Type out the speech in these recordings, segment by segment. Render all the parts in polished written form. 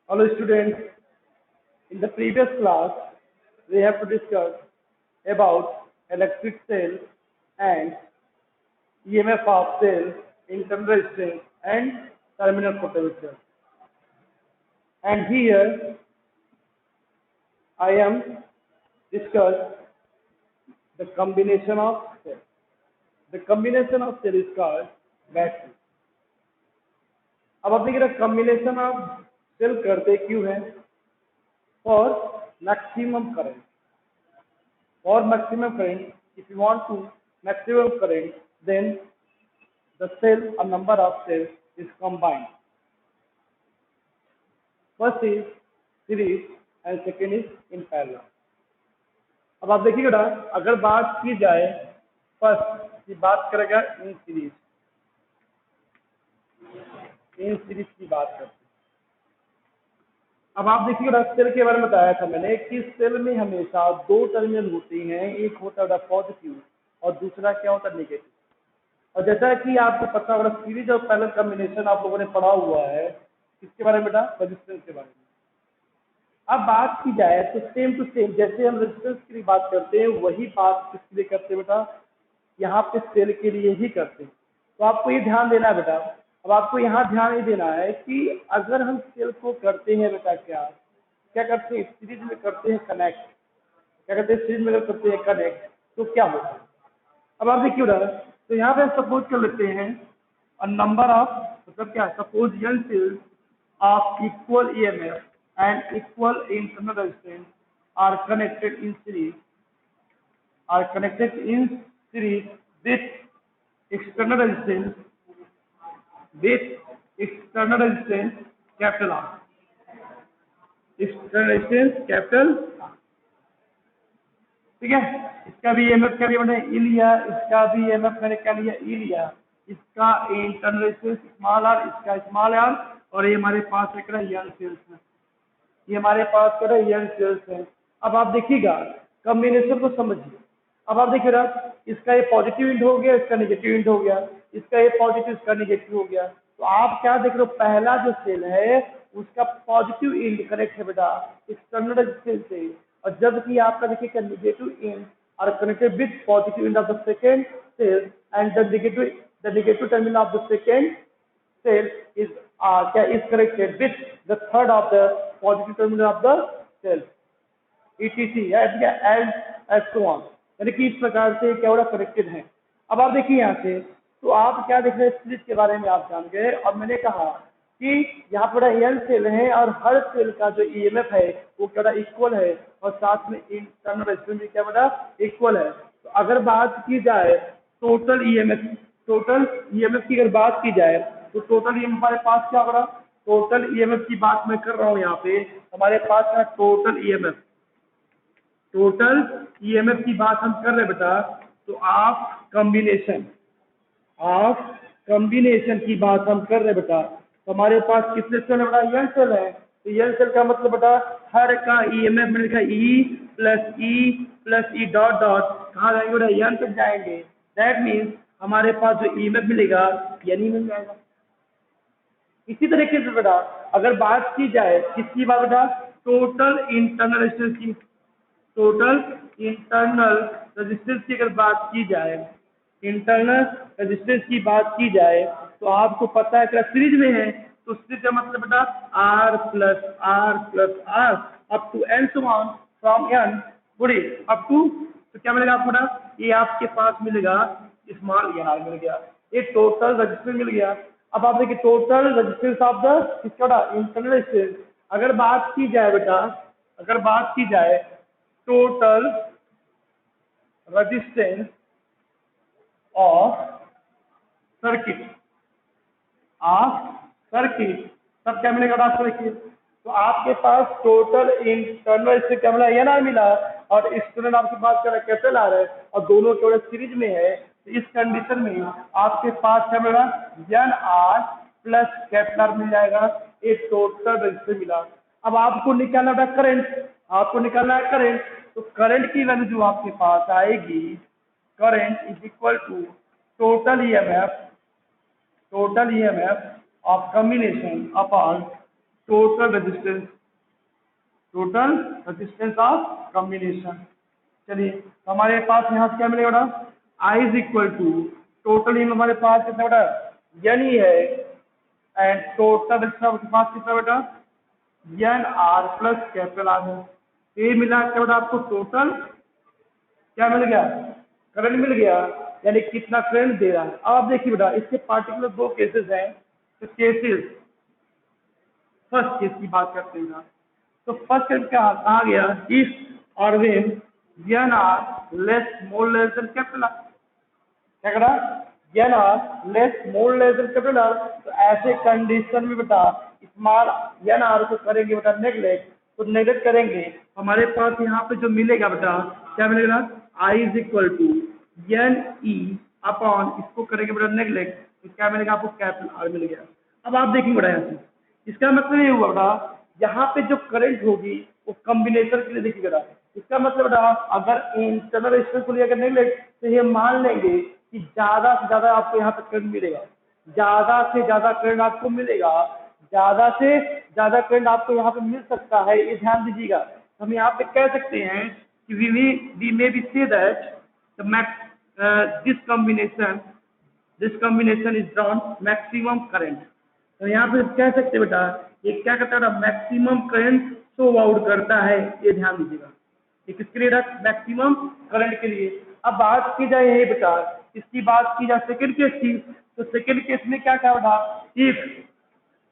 Hello students, in the previous class we have to discuss about electric cell and EMF of cell, internal resistance and terminal potential. And here I am discuss the combination of cell. The combination of cell is called battery. अब आप देखिए combination of cell करते क्यों है? For maximum current. For maximum current, if you want to maximum current, then the cell or number of cells is combined. First is series and second is in parallel. अब आप देखिए बेटा, अगर बात की जाए फर्स्ट की बात करेगा इन सीरीज की बात करते हैं. अब आप देखिए बेटा, सेल के बारे में बताया था मैंने कि सेल में हमेशा दो टर्मिनल होते हैं, एक होता है पॉजिटिव और दूसरा क्या होता है नेगेटिव. और जैसा कि आपको पता होगा सीरीज और पैरेलल कॉम्बिनेशन आप लोगों ने पढ़ा हुआ है. किसके बारे में बेटा? रेजिस्टेंस के बारे में. अब बात की जाए तो सेम टू सेम जैसे हम रेजिस्टेंस की लिए बात करते हैं वही बात किसके लिए करते हैं बेटा? यहाँ पे सेल के लिए ही करते हैं. तो आपको ये ध्यान देना है बेटा. अब आपको यहाँ ध्यान ये देना है कि अगर हम सेल को करते हैं बेटा क्या क्या करते हैं? सीरीज में करते हैं कनेक्ट. क्या करते हैं? सीरीज में करते हैं कनेक्ट. तो क्या होता है? अब आप देखिए बेटा, तो यहाँ पे सपोज कर लेते हैं नंबर ऑफ, मतलब क्या, suppose n cells of equal EMF and equal internal resistance are connected in series with external resistance capital R. External resistance capital, ठीक है. इसका भी ईएमएफ क्या लिया मैंने? ई लिया. इसका भी ईएमएफ मैंने क्या लिया? ई लिया. इसका इंटरनल रेजिस्टेंस स्मॉल आर, इसका स्मॉल आर, और ये हमारे पास एक यन सेल्स है. ये हमारे पास क्या है? यन सेल्स है. अब आप देखिएगा कॉम्बिनेशन को समझिए. अब आप देखिएगा इसका ये पॉजिटिव इंड हो गया, इसका नेगेटिव इंड हो गया, इसका ये पॉजिटिव, इसका नेगेटिव हो गया. तो आप क्या देख रहे हो? पहला जो सेल है उसका पॉजिटिव इंड कनेक्ट है बेटा एक्सटर्नल रेजिस्टेंस से, और जबकि आपका देखिए negative end are connected with positive end of the second cell and the negative terminal of the second cell is is connected with the third of the positive terminal of the cell, etc. as so on. यानी कि इस प्रकार से क्या हो रहा? Connected है. अब आप देखिए यहाँ से, तो आप क्या देख रहे हैं? सीरीज के बारे में आप जान गए. और मैंने कहा कि यहाँ पर n सेल है और हर सेल का जो ईएमएफ है वो क्या इक्वल है, और साथ में इंटरनल रेजिस्टेंस भी क्या बड़ा इक्वल है. तो अगर बात की जाए टोटल ईएमएफ की अगर बात की जाए तो टोटल ईएमएफ हमारे पास क्या होगा? टोटल ईएमएफ की बात मैं कर रहा हूँ यहाँ पे. हमारे पास है टोटल ईएमएफ की बात हम कर रहे हैं बेटा. तो आप कॉम्बिनेशन की बात हम कर रहे हैं बेटा. तो हमारे पास कितने सेल है बेटा? यन सेल है. तो यन सेल का मतलब बेटा हर का ईएमएफ मैंने लिखा ई डॉट कहाँ जाएंगे बेटा? यन तक जाएंगे. दैट मीन्स हमारे पास जो ईएमएफ मिलेगा यानी मिल जाएगा. इसी तरीके से बेटा अगर बात की जाए किसकी बात बेटा? टोटल इंटरनल रेजिस्टेंस की अगर बात की जाए, इंटरनल रेजिस्टेंस की बात की जाए, तो आपको पता है कि सीरीज में है. तो सीरीज का मतलब बेटा R plus R up to n समान फ्रॉम n पूरी अप टू, तो क्या मिलेगा आपको बेटा? ये आपके पास मिलेगा स्मॉल एन आर मिल गया. ये टोटल रेजिस्टेंस मिल गया. अब आप देखिए टोटल रेजिस्टेंस ऑफ द किसका? Internal resistance. अगर बात की जाए बेटा, टोटल रेजिस्टेंस ऑफ सर्किट तब क्या मिलेगा आपको? देखिए तो आपके पास टोटल इंटरनल रेजिस्टेंस क्या मिला? एन आर मिला, और एक्सटर्नल आपके पास क्या कैपिटल आर है, और दोनों केवल सीरीज में है. तो इस कंडीशन में आपके पास क्या मिलेगा? N are plus capital R मिल जाएगा. एक टोटल रेजिस्टेंस मिला. अब आपको निकालना है करंट. तो करंट की वैल्यू जो आपके पास आएगी, current is equal to total EMF of combination upon total resistance of combination. चलिए तो हमारे पास यहाँ से क्या मिलेगा बेटा, I is equal to total हमारे पास कितना बेटा एन ही है, एंड टोटल आपके पास कितना बेटा n are plus capital R है। ये मिला के बेटा आपको टोटल क्या मिल गया, करंट मिल गया, यानी कितना करंट दे रहा है। अब आप देखिए बेटा इसके पार्टिकुलर दो केसेस हैं, तो केसेस फर्स्ट केस की बात करते हैं। तो फर्स्ट केस कहा गया इफ और when n R less more less than capital R, क्या करा n R less more less than capital R. तो ऐसे कंडीशन में बेटा स्मॉल एन आर को करेंगे बेटा नेगलेक्ट, तो नेगलेक्ट करेंगे हमारे पास यहाँ पे जो मिलेगा बेटा क्या मिलेगा, I is equal to n E upon, इसको करेंगे बेटा नेगलेक्ट, तो क्या मिलेगा आपको कैपिटल आर मिल गया। अब आप देखेंगे बेटा यहाँ से इसका मतलब ये हुआ बेटा यहाँ पे जो करंट होगी वो कॉम्बिनेशन के लिए देखिए बेटा, इसका मतलब बेटा अगर इंटरनल रेजिस्टेंस को लेकर नेगलेक्ट तो ये मान लेंगे कि ज्यादा से ज्यादा आपको यहाँ पे करंट मिलेगा, ज्यादा से ज्यादा करंट आपको मिलेगा, ज्यादा से ज्यादा करंट आपको यहाँ पे मिल सकता है, ये ध्यान दीजिएगा। तो हम यहाँ पे कह सकते हैं कि we may be say that this combination is drawn maximum current. तो यहाँ पे कह सकते हैं बेटा ये क्या करता है, मैक्सिमम करंट शो आउट करता है, ये ध्यान दीजिएगा। ये किसके लिए रख, मैक्सिमम करंट के लिए। अब बात की जाए यही बेटा, इसकी बात की जाए सेकंड केस की, तो सेकंड केस में क्या क्या बेटा, if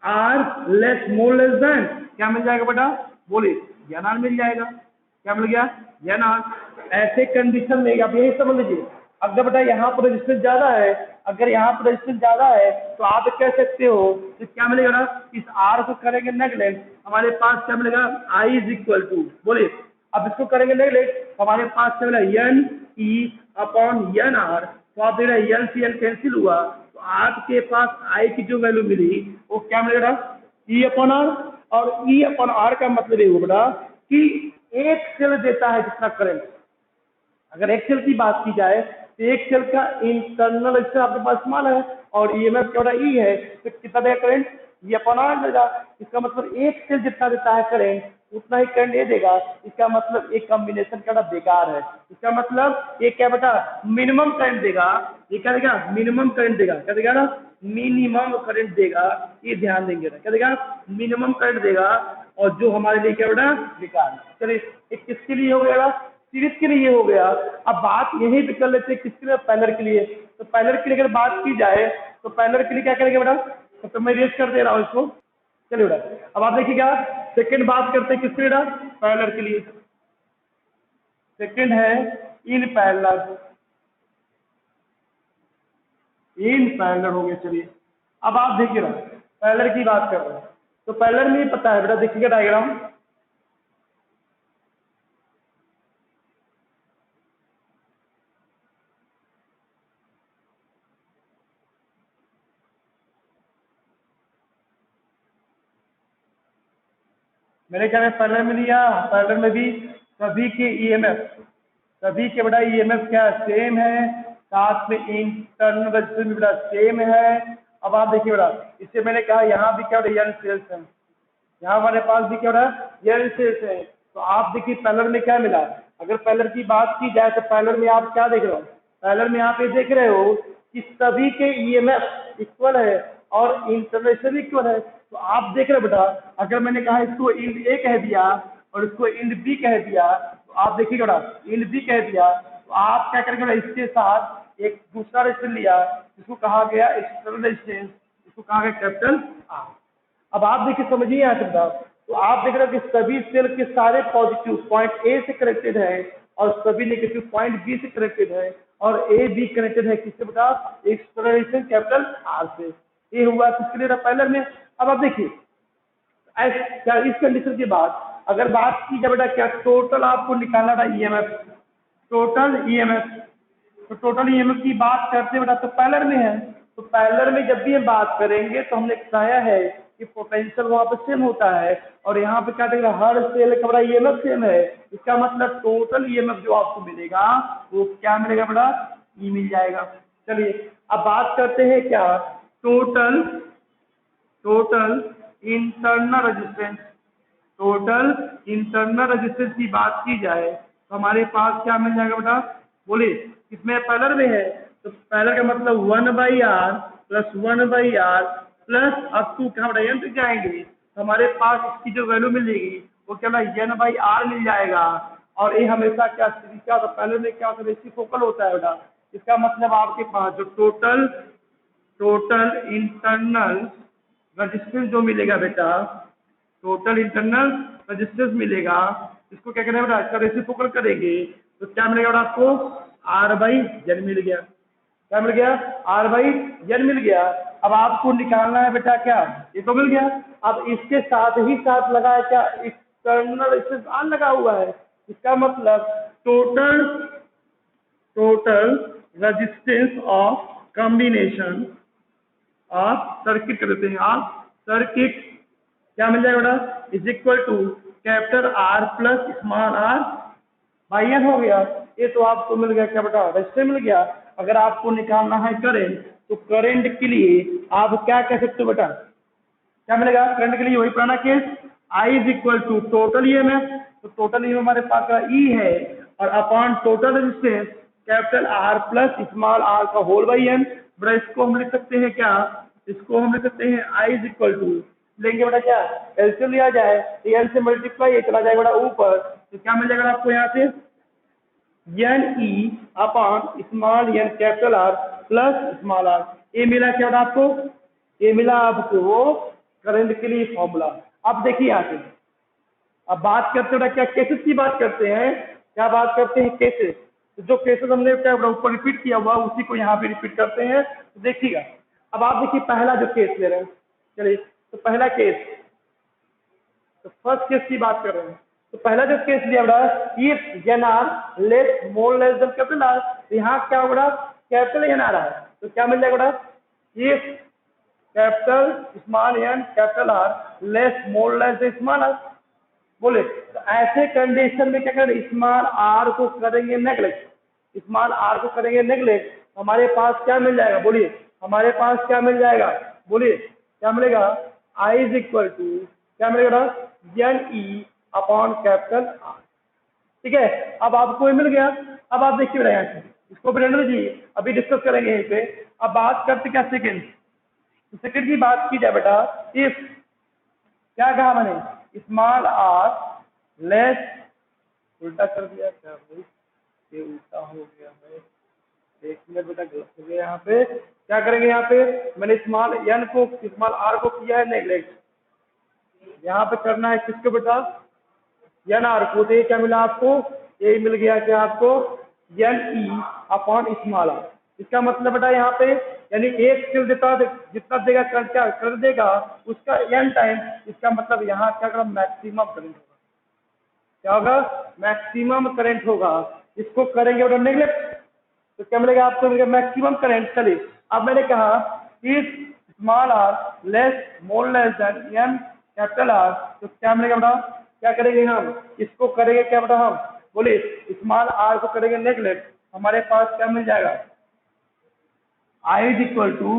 R less more less than क्या मिल जाएगा बेटा, बोलिए एन आर मिल जाएगा। क्या मिल गया, एन आर। ऐसे कंडीशन में आप यही समझ लीजिए, अगर बेटा यहाँ पर रेजिस्टेंस ज्यादा है, अगर यहाँ पर रेजिस्टेंस ज्यादा है तो आप कह सकते हो तो क्या मिलेगा ना, इस आर को करेंगे नेगलेक्ट, हमारे पास क्या मिलेगा, आई इज इक्वल टू, बोलिए अब इसको करेंगे नेगलेक्ट, हमारे पास क्या मिलेगा n E upon n R. तो आप देख रहे एन सी एन कैंसिल हुआ, तो आपके पास आई की जो वैल्यू मिली वो क्या मिलेगा, ई अपॉन आर। और ई अपॉन आर का मतलब ये होगा बेटा कि एक सेल देता है जितना करंट। अगर एक सेल की बात की जाए तो एक सेल का इंटरनल रेजिस्टेंस आपके पास स्मॉल है और ईएमएफ क्या ई है, तो कितना देगा करंट, ये अपॉन आर देगा। इसका मतलब एक सेल जितना देता है करंट उतना ही करंट ये देगा। इसका मतलब एक कॉम्बिनेशन का बेकार है, इसका मतलब ये क्या बेटा मिनिमम करंट देगा। ये क्या देगा, मिनिमम करंट देगा, क्या देगा ना, मिनिमम करंट देगा, ये ध्यान देंगे ना, क्या देगा, मिनिमम करंट देगा, और जो हमारे लिए क्या बेटा बेकार है। चलिए एक किसके लिए हो गया, सीरीज के लिए हो गया। अब बात यही भी कर लेते हैं किसके लिए, पैरेलल के लिए। तो पैरेलल के लिए अगर बात की जाए तो पैरेलल के लिए क्या करेंगे बेटा, तो मैं रेस कर दे रहा हूँ इसको। चलिए बेटा अब आप देखिएगा सेकंड बात करते हैं किसके लिए बेटा, पैरेलल के लिए। सेकंड है इन पैरेलल, इन पैरेलल हो गया। चलिए अब आप देखिए पैरेलल की बात कर रहे हैं, तो पैरेलल में पता है बेटा, देखिएगा डायग्राम, मेरे ख्याल में पैरेलल में लिया, पैरेलल में भी सभी के ईएमएफ, सभी के बेटा ईएमएफ क्या सेम है, साथ में इंटरनल रेजिस्टेंस भी बेटा सेम है। अब आप देखिए बेटा इससे मैंने कहा यहाँ भी क्या एन सेल्स है, यहाँ हमारे पास भी क्या बेटा एन सेल्स है। तो आप देखिए पैरेलल में क्या मिला, अगर पैरेलल की बात की जाए तो पैरेलल में आप क्या देख रहे हो, पैरेलल में आप ये देख रहे हो कि सभी के ईएमएफ इक्वल है और इंटरनल इक्वल है। तो आप देख रहे हो बेटा अगर मैंने कहा इसको इंड ए कह दिया और इसको इंड बी कह दिया, तो आप देखिएगा बेटा इंड बी कह दिया, तो आप क्या करेंगे बेटा इसके साथ एक दूसरा रेजिस्टेंस लिया जिसको कहा गया एक्सटर्नल रेजिस्टेंस, इसको कहा गया कैपिटल आर। अब आप देखिए समझिए यहाँ से बेटा, तो आप देख रहे हो कि सभी सेल के सारे पॉजिटिव पॉइंट ए से कनेक्टेड है और सभी नेगेटिव पॉइंट बी से कनेक्टेड है, और ए बी कनेक्टेड है किससे बेटा, एक्सटर्नल रेजिस्टेंस कैपिटल आर से। ये हुआ किसके लिए पैरेलल में। अब आप देखिए क्या इस कंडीशन के बाद अगर बात की जाए बेटा क्या टोटल आपको निकालना था ईएमएफ, टोटल ईएमएफ, तो टोटल ईएमएफ की बात करते हैं बेटा तो पैरेलल में है। तो पैरेलल में जब भी हम बात करेंगे तो हमने बताया है कि पोटेंशियल वहां पर सेम होता है और यहाँ पे क्या देगा हर सेल का बड़ा ईएमएफ सेम है। इसका मतलब टोटल ईएमएफ जो आपको मिलेगा वो क्या मिलेगा बेटा, ई मिल जाएगा। चलिए अब बात करते हैं क्या total internal resistance, total internal resistance की बात की जाए तो हमारे पास क्या मिल जाएगा बेटा, बोलिए इसमें पैरेलल में है तो पैरेलल का मतलब 1/r plus 1/r plus up to क्या बेटा n तक जाएंगे तो हमारे पास इसकी जो वैल्यू मिलेगी वो क्या बेटा n/r मिल जाएगा। और ये हमेशा क्या क्या होता है, पैरेलल में क्या होता है, रेसिप्रोकल होता है बेटा। इसका मतलब आपके पास जो टोटल इंटरनल रेजिस्टेंस जो मिलेगा बेटा, टोटल इंटरनल रेजिस्टेंस मिलेगा, इसको क्या करेंगे बेटा, इसका रेसिप्रोकल करेंगे तो क्या मिलेगा बेटा आपको, R/n मिल गया। क्या मिल गया, R/n मिल गया। अब आपको निकालना है बेटा क्या, ये तो मिल गया। अब इसके साथ ही साथ लगा है क्या, एक्सटर्नल रेजिस्टेंस R लगा हुआ है। इसका मतलब टोटल रेजिस्टेंस ऑफ कॉम्बिनेशन आप सर्किट कर देते हैं, आप सर्किट क्या मिल जाएगा बेटा, is equal to capital R plus small r by n हो गया। ये तो आपको मिल गया क्या बेटा, रेजिस्टेंस मिल गया। अगर आपको निकालना है करंट तो करंट के लिए आप क्या कह सकते हो बेटा, क्या मिलेगा करंट के लिए, वही पुराना case, I is equal to total EMF, तो टोटल ईएमएफ हमारे पास E है और upon total resistance capital R plus small r का होल बाई n। बड़ा इसको हम लिख सकते हैं क्या, इसको हम लिख सकते हैं I इज इक्वल टू, लेंगे बेटा क्या, एलसीएम लिया जाए तो n से मल्टीप्लाई ये चला जाएगा बेटा ऊपर, तो क्या मिल जाएगा आपको यहाँ से n E upon small n capital R plus small r। ये मिला क्या बेटा आपको, ये मिला आपको वो करंट के लिए फॉर्मूला। अब देखिए यहाँ से, अब बात करते हैं क्या, केसेस की बात करते हैं, क्या बात करते हैं केसेस। तो जो केसेस हमने क्या ऊपर रिपीट किया हुआ उसी को यहाँ पे रिपीट करते हैं, तो देखिएगा। अब आप देखिए पहला जो केस ले रहे हैं, चलिए तो पहला केस, तो फर्स्ट केस की बात कर रहे हैं। तो पहला जो केस लिया बड़ा, if n R less more less than capital R, तो यहाँ क्या होगा, कैपिटल एन आ रहा है तो क्या मिल जाएगा बड़ा, if capital small n capital R less more less than small R. बोले तो ऐसे कंडीशन में क्या करें, स्मॉल आर को करेंगे नेग्लेक्ट, स्मॉल आर को करेंगे नेग्लेक्ट, हमारे पास क्या मिल जाएगा, बोलिए हमारे पास क्या मिल जाएगा, बोलिए क्या मिलेगा, I इज इक्वल टू क्या मिलेगा n E upon capital R. ठीक है, अब आपको ये मिल गया। अब आप देखिए यहाँ से इसको भी रहने दीजिए, अभी डिस्कस करेंगे यहीं पे। अब बात करते क्या सेकंड, सेकंड की बात की जाए बेटा, इफ क्या कहा मैंने, स्मॉल आर लेस, उल्टा कर दिया क्या भाई, ये उल्टा हो गया है, एक मिनट बेटा गलत हो गया। यहाँ पे क्या करेंगे, यहाँ पे मैंने स्मॉल एन को स्मॉल आर को किया है नेग्लेक्ट, यहाँ पे करना है किसको बेटा, एन आर को। तो ये क्या मिला आपको, ये मिल गया क्या आपको, n E upon small R. इसका मतलब बेटा यहाँ पे यानी एक सेल देता जितना देगा करंट, क्या कर देगा उसका एन टाइम, इसका मतलब यहाँ क्या करें, मैक्सिमम करंट होगा। क्या होगा, मैक्सिमम करंट होगा। इसको करेंगे बेटा नेग्लेक्ट तो क्या मिलेगा आपको, मिलेगा मैक्सिमम करंट। चलिए अब मैंने कहा if small R less more less than n capital R, तो क्या मिलेगा बेटा, क्या करेंगे हम, इसको करेंगे क्या बेटा हम, बोलिए स्मॉल आर को करेंगे नेग्लेक्ट, हमारे पास क्या मिल जाएगा, I is equal to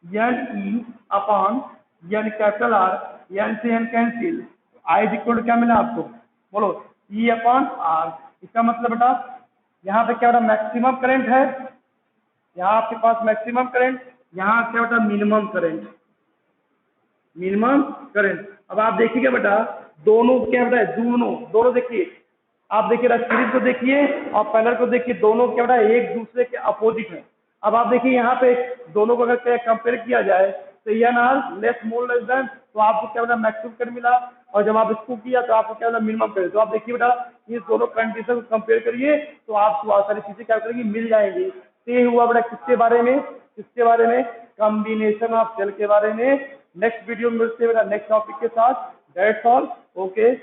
n E upon n capital R, n से n cancel, I is equal to क्या मिला आपको, बोलो ई अपॉन आर। इसका मतलब बेटा यहाँ पे क्या बेटा मैक्सिमम करंट है, यहाँ आपके पास मैक्सिमम करंट, यहाँ क्या बेटा मिनिमम करंट, मिनिमम करंट। अब आप देखिएगा बेटा दोनों क्या बेटा है, दोनों देखिए, आप देखिए सीरीज को देखिए और पैरेलल को देखिए, दोनों क्या बेटा एक दूसरे के अपोजिट है। अब आप देखिए यहाँ पे दोनों को अगर कंपेयर किया जाए तो n R less more less than, तो आपको क्या बेटा मैक्सिमम करंट मिला, और जब आप इसको किया तो आपको क्या बेटा मिनिमम करंट। तो आप देखिए बेटा ये दोनों कंडीशन को कंपेयर करिए तो आपको बहुत सारी चीजें क्या करेंगी, मिल जाएंगी। तो ये हुआ बेटा किसके बारे में, किसके बारे में, कॉम्बिनेशन ऑफ सेल के बारे में। नेक्स्ट वीडियो में मिलते हैं बेटा नेक्स्ट टॉपिक के साथ। That's all, okay.